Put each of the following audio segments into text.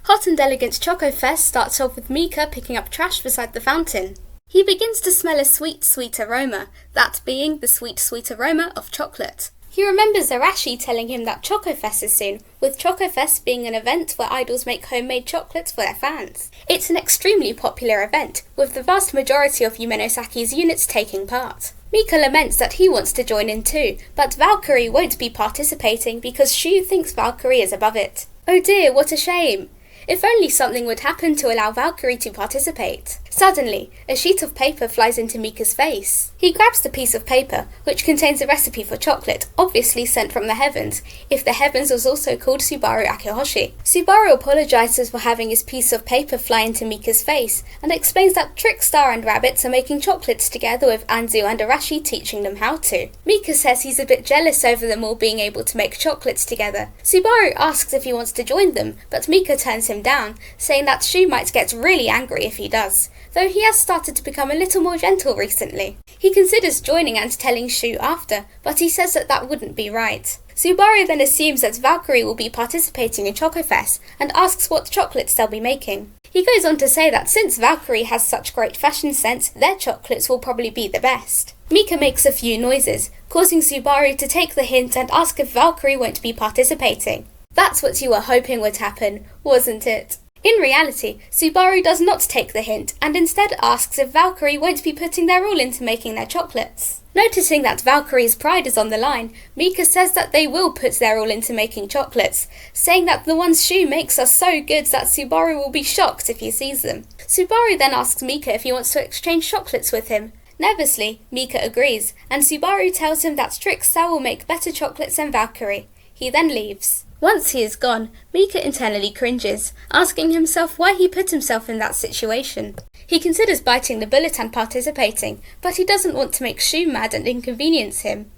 Hot and Elegant's ChocoFes starts off with Mika picking up trash beside the fountain. He begins to smell a sweet, sweet aroma, that being the sweet, sweet aroma of chocolate. He remembers Arashi telling him that ChocoFes is soon, with ChocoFes being an event where idols make homemade chocolates for their fans. It's an extremely popular event, with the vast majority of Yumenosaki's units taking part. Mika laments that he wants to join in too, but Valkyrie won't be participating because Shu thinks Valkyrie is above it. Oh dear, what a shame! If only something would happen to allow Valkyrie to participate. Suddenly, a sheet of paper flies into Mika's face. He grabs the piece of paper, which contains a recipe for chocolate, obviously sent from the heavens, if the heavens was also called Subaru Akihoshi. Subaru apologizes for having his piece of paper fly into Mika's face, and explains that Trickstar and Rabbits are making chocolates together with Anzu and Arashi teaching them how to. Mika says he's a bit jealous over them all being able to make chocolates together. Subaru asks if he wants to join them, but Mika turns him down, saying that Shu might get really angry if he does, though he has started to become a little more gentle recently. He considers joining and telling Shu after, but he says that that wouldn't be right. Subaru then assumes that Valkyrie will be participating in ChocoFes and asks what chocolates they'll be making. He goes on to say that since Valkyrie has such great fashion sense, their chocolates will probably be the best. Mika makes a few noises, causing Subaru to take the hint and ask if Valkyrie won't be participating. That's what you were hoping would happen, wasn't it? In reality, Subaru does not take the hint and instead asks if Valkyrie won't be putting their all into making their chocolates. Noticing that Valkyrie's pride is on the line, Mika says that they will put their all into making chocolates, saying that the ones Shu makes are so good that Subaru will be shocked if he sees them. Subaru then asks Mika if he wants to exchange chocolates with him. Nervously, Mika agrees, and Subaru tells him that Trickstar will make better chocolates than Valkyrie. He then leaves. Once he is gone, Mika internally cringes, asking himself why he put himself in that situation. He considers biting the bullet and participating, but he doesn't want to make Shu mad and inconvenience him.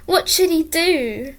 What should he do?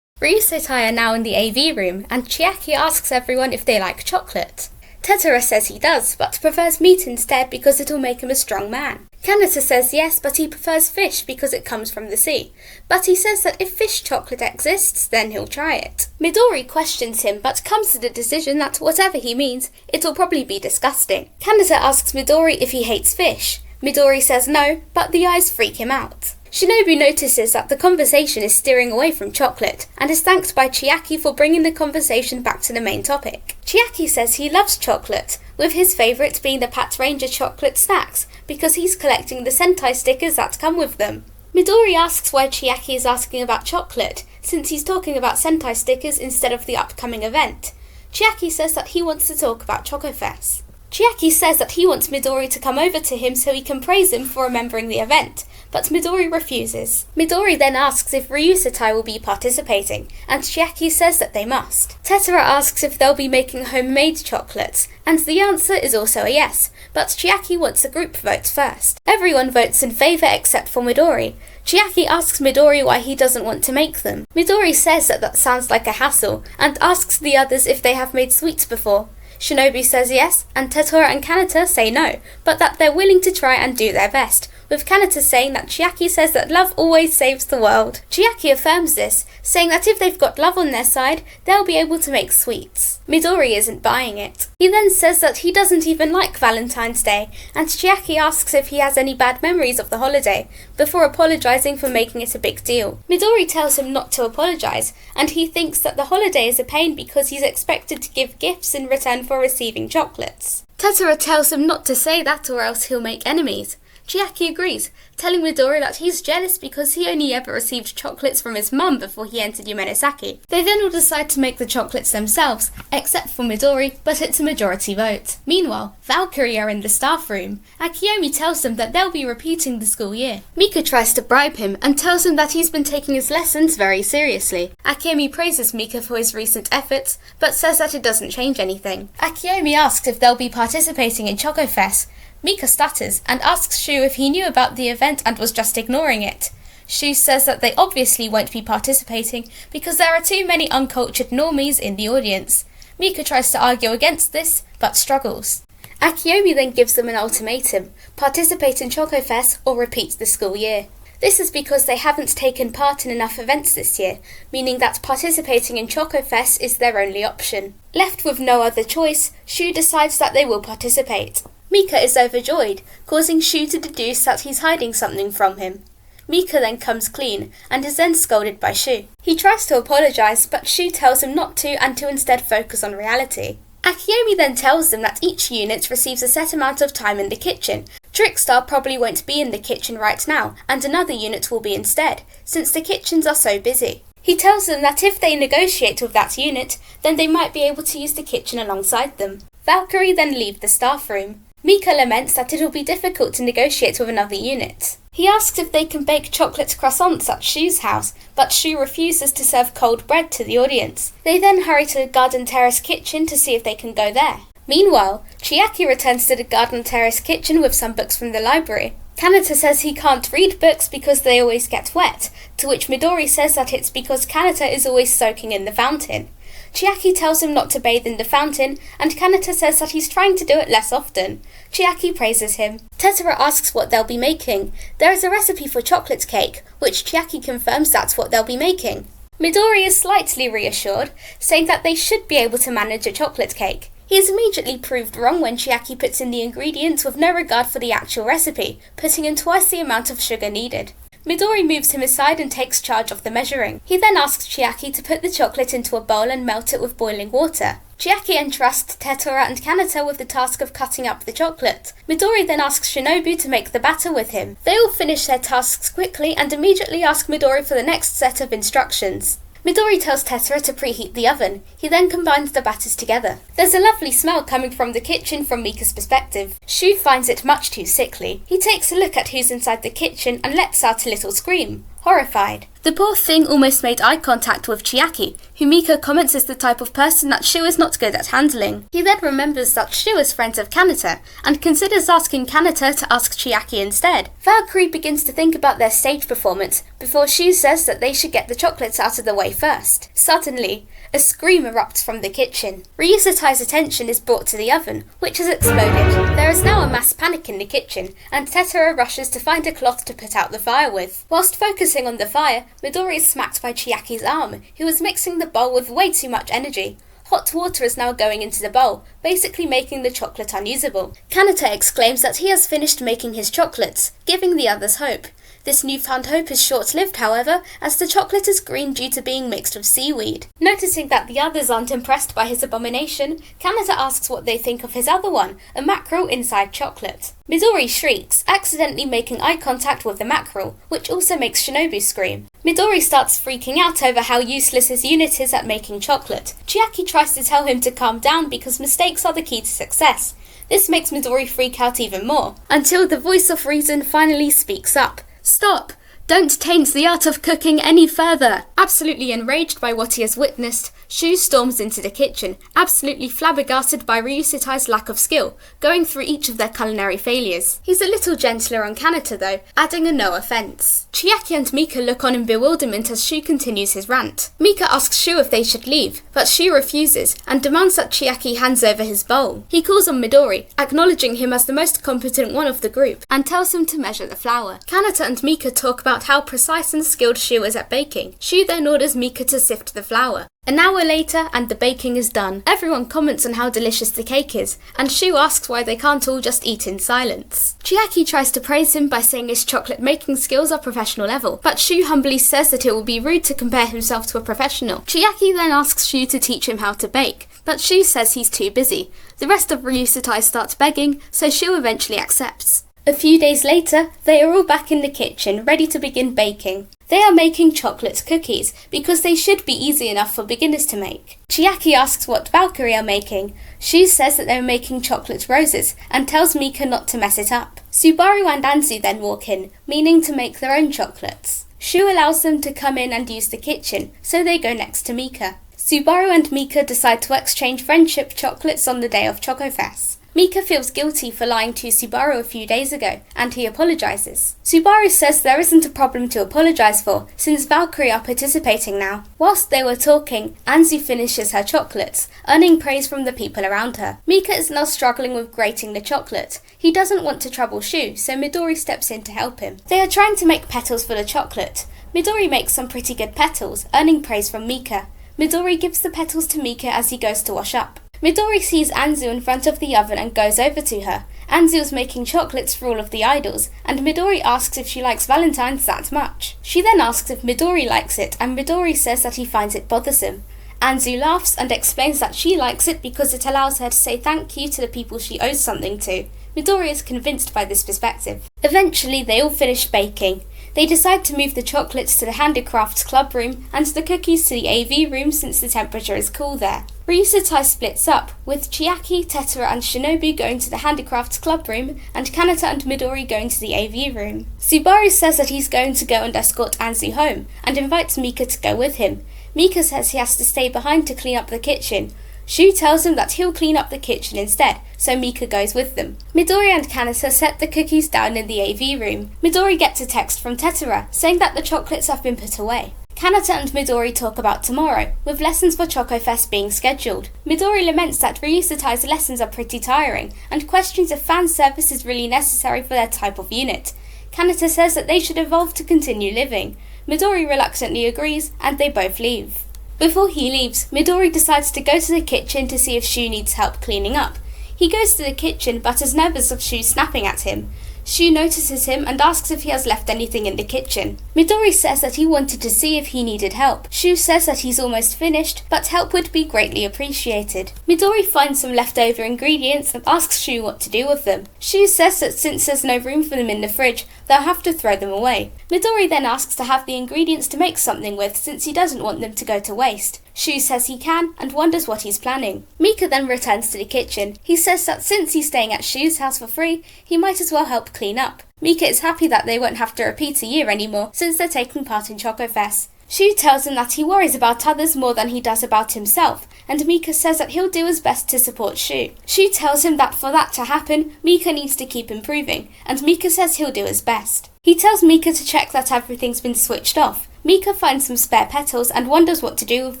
Ryusotai are now in the AV room, and Chiaki asks everyone if they like chocolate. Tetara says he does, but prefers meat instead because it'll make him a strong man. Kanata says yes, but he prefers fish because it comes from the sea. But he says that if fish chocolate exists, then he'll try it. Midori questions him, but comes to the decision that whatever he means, it'll probably be disgusting. Kanata asks Midori if he hates fish. Midori says no, but the eyes freak him out. Shinobu notices that the conversation is steering away from chocolate, and is thanked by Chiaki for bringing the conversation back to the main topic. Chiaki says he loves chocolate, with his favourite being the Pat Ranger chocolate snacks, because he's collecting the Sentai stickers that come with them. Midori asks why Chiaki is asking about chocolate, since he's talking about Sentai stickers instead of the upcoming event. Chiaki says that he wants to talk about ChocoFes. Chiaki says that he wants Midori to come over to him so he can praise him for remembering the event, but Midori refuses. Midori then asks if Ryusotai will be participating, and Chiaki says that they must. Tetara asks if they'll be making homemade chocolates, and the answer is also a yes, but Chiaki wants a group vote first. Everyone votes in favour except for Midori. Chiaki asks Midori why he doesn't want to make them. Midori says that that sounds like a hassle, and asks the others if they have made sweets before. Shinobu says yes, and Tetara and Kanata say no, but that they're willing to try and do their best, with Kanata saying that Chiaki says that love always saves the world. Chiaki affirms this, saying that if they've got love on their side, they'll be able to make sweets. Midori isn't buying it. He then says that he doesn't even like Valentine's Day, and Chiaki asks if he has any bad memories of the holiday, before apologising for making it a big deal. Midori tells him not to apologise, and he thinks that the holiday is a pain because he's expected to give gifts in return for receiving chocolates. Tetara tells him not to say that or else he'll make enemies. Chiaki agrees, telling Midori that he's jealous because he only ever received chocolates from his mum before he entered Yumenosaki. They then all decide to make the chocolates themselves, except for Midori, but it's a majority vote. Meanwhile, Valkyrie are in the staff room. Akiyomi tells them that they'll be repeating the school year. Mika tries to bribe him and tells him that he's been taking his lessons very seriously. Akiyomi praises Mika for his recent efforts, but says that it doesn't change anything. Akiyomi asks if they'll be participating in ChocoFes. Mika stutters and asks Shu if he knew about the event and was just ignoring it. Shu says that they obviously won't be participating because there are too many uncultured normies in the audience. Mika tries to argue against this, but struggles. Akiyomi then gives them an ultimatum: participate in ChocoFes or repeat the school year. This is because they haven't taken part in enough events this year, meaning that participating in ChocoFes is their only option. Left with no other choice, Shu decides that they will participate. Mika is overjoyed, causing Shu to deduce that he's hiding something from him. Mika then comes clean, and is then scolded by Shu. He tries to apologise, but Shu tells him not to and to instead focus on reality. Akiyomi then tells them that each unit receives a set amount of time in the kitchen. Trickstar probably won't be in the kitchen right now, and another unit will be instead, since the kitchens are so busy. He tells them that if they negotiate with that unit, then they might be able to use the kitchen alongside them. Valkyrie then leaves the staff room. Mika laments that it'll be difficult to negotiate with another unit. He asks if they can bake chocolate croissants at Shu's house, but Shu refuses to serve cold bread to the audience. They then hurry to the Garden Terrace kitchen to see if they can go there. Meanwhile, Chiaki returns to the Garden Terrace kitchen with some books from the library. Kanata says he can't read books because they always get wet, to which Midori says that it's because Kanata is always soaking in the fountain. Chiaki tells him not to bathe in the fountain, and Kanata says that he's trying to do it less often. Chiaki praises him. Tetora asks what they'll be making. There is a recipe for chocolate cake, which Chiaki confirms that's what they'll be making. Midori is slightly reassured, saying that they should be able to manage a chocolate cake. He is immediately proved wrong when Chiaki puts in the ingredients with no regard for the actual recipe, putting in twice the amount of sugar needed. Midori moves him aside and takes charge of the measuring. He then asks Chiaki to put the chocolate into a bowl and melt it with boiling water. Chiaki entrusts Tetora and Kanata with the task of cutting up the chocolate. Midori then asks Shinobu to make the batter with him. They all finish their tasks quickly and immediately ask Midori for the next set of instructions. Midori tells Tetora to preheat the oven. He then combines the batters together. There's a lovely smell coming from the kitchen from Mika's perspective. Shu finds it much too sickly. He takes a look at who's inside the kitchen and lets out a little scream, horrified. The poor thing almost made eye contact with Chiaki, who Mika comments is the type of person that Shu is not good at handling. He then remembers that Shu is friends of Kanata, and considers asking Kanata to ask Chiaki instead. Valkyrie begins to think about their stage performance, before Shu says that they should get the chocolates out of the way first. Suddenly, a scream erupts from the kitchen. Ryusatai's attention is brought to the oven, which has exploded. There is now a mass panic in the kitchen, and Tetora rushes to find a cloth to put out the fire with. Whilst focusing on the fire, Midori is smacked by Chiaki's arm, who was mixing the bowl with way too much energy. Hot water is now going into the bowl, basically making the chocolate unusable. Kanata exclaims that he has finished making his chocolates, giving the others hope. This newfound hope is short-lived, however, as the chocolate is green due to being mixed with seaweed. Noticing that the others aren't impressed by his abomination, Kanata asks what they think of his other one, a mackerel inside chocolate. Midori shrieks, accidentally making eye contact with the mackerel, which also makes Shinobu scream. Midori starts freaking out over how useless his unit is at making chocolate. Chiaki tries to tell him to calm down because mistakes are the key to success. This makes Midori freak out even more, until the voice of reason finally speaks up. Stop! Don't taint the art of cooking any further! Absolutely enraged by what he has witnessed, Shu storms into the kitchen, absolutely flabbergasted by Ryusatai's lack of skill, going through each of their culinary failures. He's a little gentler on Kanata though, adding a no offence. Chiaki and Mika look on in bewilderment as Shu continues his rant. Mika asks Shu if they should leave, but Shu refuses and demands that Chiaki hands over his bowl. He calls on Midori, acknowledging him as the most competent one of the group, and tells him to measure the flour. Kanata and Mika talk about how precise and skilled Shu is at baking. Shu then orders Mika to sift the flour. An hour later, and the baking is done. Everyone comments on how delicious the cake is, and Shu asks why they can't all just eat in silence. Chiaki tries to praise him by saying his chocolate making skills are professional level, but Shu humbly says that it would be rude to compare himself to a professional. Chiaki then asks Shu to teach him how to bake, but Shu says he's too busy. The rest of Ryusatai starts begging, so Shu eventually accepts. A few days later, they are all back in the kitchen, ready to begin baking. They are making chocolate cookies, because they should be easy enough for beginners to make. Chiaki asks what Valkyrie are making. Shu says that they are making chocolate roses, and tells Mika not to mess it up. Subaru and Anzu then walk in, meaning to make their own chocolates. Shu allows them to come in and use the kitchen, so they go next to Mika. Subaru and Mika decide to exchange friendship chocolates on the day of ChocoFes. Mika feels guilty for lying to Subaru a few days ago, and he apologises. Subaru says there isn't a problem to apologise for, since Valkyrie are participating now. Whilst they were talking, Anzu finishes her chocolates, earning praise from the people around her. Mika is now struggling with grating the chocolate. He doesn't want to trouble Shu, so Midori steps in to help him. They are trying to make petals for the chocolate. Midori makes some pretty good petals, earning praise from Mika. Midori gives the petals to Mika as he goes to wash up. Midori sees Anzu in front of the oven and goes over to her. Anzu is making chocolates for all of the idols, and Midori asks if she likes Valentine's that much. She then asks if Midori likes it, and Midori says that he finds it bothersome. Anzu laughs and explains that she likes it because it allows her to say thank you to the people she owes something to. Midori is convinced by this perspective. Eventually, they all finish baking. They decide to move the chocolates to the Handicrafts club room and the cookies to the AV room since the temperature is cool there. Ryusutai splits up, with Chiaki, Tetora and Shinobu going to the Handicrafts club room and Kanata and Midori going to the AV room. Subaru says that he's going to go and escort Anzu home and invites Mika to go with him. Mika says he has to stay behind to clean up the kitchen. Shu tells him that he'll clean up the kitchen instead, so Mika goes with them. Midori and Kanata set the cookies down in the AV room. Midori gets a text from Tetora saying that the chocolates have been put away. Kanata and Midori talk about tomorrow, with lessons for ChocoFes being scheduled. Midori laments that Ryusutai's lessons are pretty tiring, and questions if fan service is really necessary for their type of unit. Kanata says that they should evolve to continue living. Midori reluctantly agrees, and they both leave. Before he leaves, Midori decides to go to the kitchen to see if Shu needs help cleaning up. He goes to the kitchen but is nervous of Shu snapping at him. Shu notices him and asks if he has left anything in the kitchen. Midori says that he wanted to see if he needed help. Shu says that he's almost finished, but help would be greatly appreciated. Midori finds some leftover ingredients and asks Shu what to do with them. Shu says that since there's no room for them in the fridge, they'll have to throw them away. Midori then asks to have the ingredients to make something with since he doesn't want them to go to waste. Shu says he can and wonders what he's planning. Mika then returns to the kitchen. He says that since he's staying at Shu's house for free, he might as well help clean up. Mika is happy that they won't have to repeat a year anymore since they're taking part in ChocoFes. Shu tells him that he worries about others more than he does about himself, and Mika says that he'll do his best to support Shu. Shu tells him that for that to happen, Mika needs to keep improving, and Mika says he'll do his best. He tells Mika to check that everything's been switched off. Mika finds some spare petals and wonders what to do with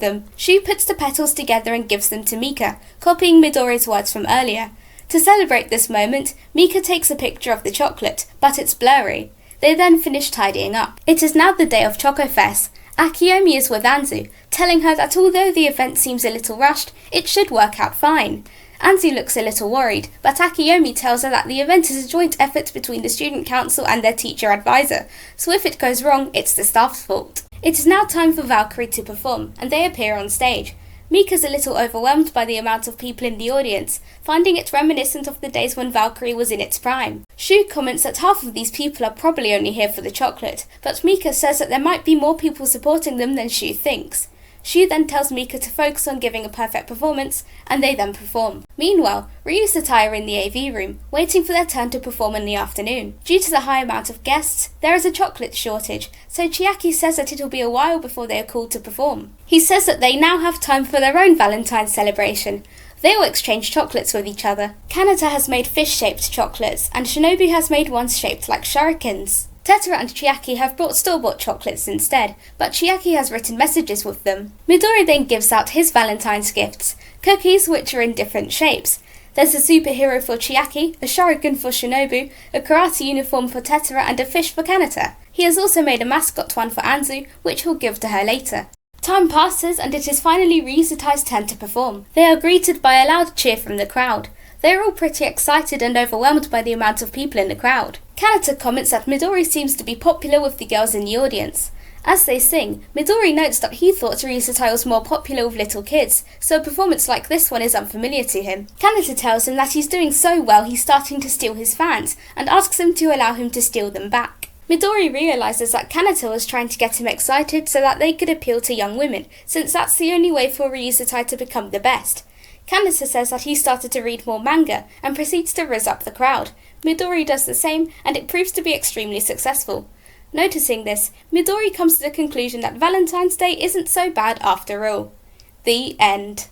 them. Shu puts the petals together and gives them to Mika, copying Midori's words from earlier. To celebrate this moment, Mika takes a picture of the chocolate, but it's blurry. They then finish tidying up. It is now the day of ChocoFes. Akiyomi is with Anzu, telling her that although the event seems a little rushed, it should work out fine. Anzu looks a little worried, but Akiyomi tells her that the event is a joint effort between the student council and their teacher advisor, so if it goes wrong, it's the staff's fault. It is now time for Valkyrie to perform, and they appear on stage. Mika's a little overwhelmed by the amount of people in the audience, finding it reminiscent of the days when Valkyrie was in its prime. Shu comments that half of these people are probably only here for the chocolate, but Mika says that there might be more people supporting them than Shu thinks. Shu then tells Mika to focus on giving a perfect performance, and they then perform. Meanwhile, Ryusutai are in the AV room, waiting for their turn to perform in the afternoon. Due to the high amount of guests, there is a chocolate shortage, so Chiaki says that it'll be a while before they are called to perform. He says that they now have time for their own Valentine celebration. They all exchange chocolates with each other. Kanata has made fish-shaped chocolates, and Shinobu has made ones shaped like shurikens. Tetora and Chiaki have brought store-bought chocolates instead, but Chiaki has written messages with them. Midori then gives out his Valentine's gifts, cookies which are in different shapes. There's a superhero for Chiaki, a shuriken for Shinobu, a karate uniform for Tetora and a fish for Kanata. He has also made a mascot one for Anzu, which he'll give to her later. Time passes and it is finally Ryusutai's turn to perform. They are greeted by a loud cheer from the crowd. They are all pretty excited and overwhelmed by the amount of people in the crowd. Kanata comments that Midori seems to be popular with the girls in the audience. As they sing, Midori notes that he thought Ryusutai was more popular with little kids, so a performance like this one is unfamiliar to him. Kanata tells him that he's doing so well he's starting to steal his fans, and asks him to allow him to steal them back. Midori realises that Kanata was trying to get him excited so that they could appeal to young women, since that's the only way for Ryusutai to become the best. Kanata says that he started to read more manga and proceeds to rizz up the crowd. Midori does the same, and it proves to be extremely successful. Noticing this, Midori comes to the conclusion that Valentine's Day isn't so bad after all. The end.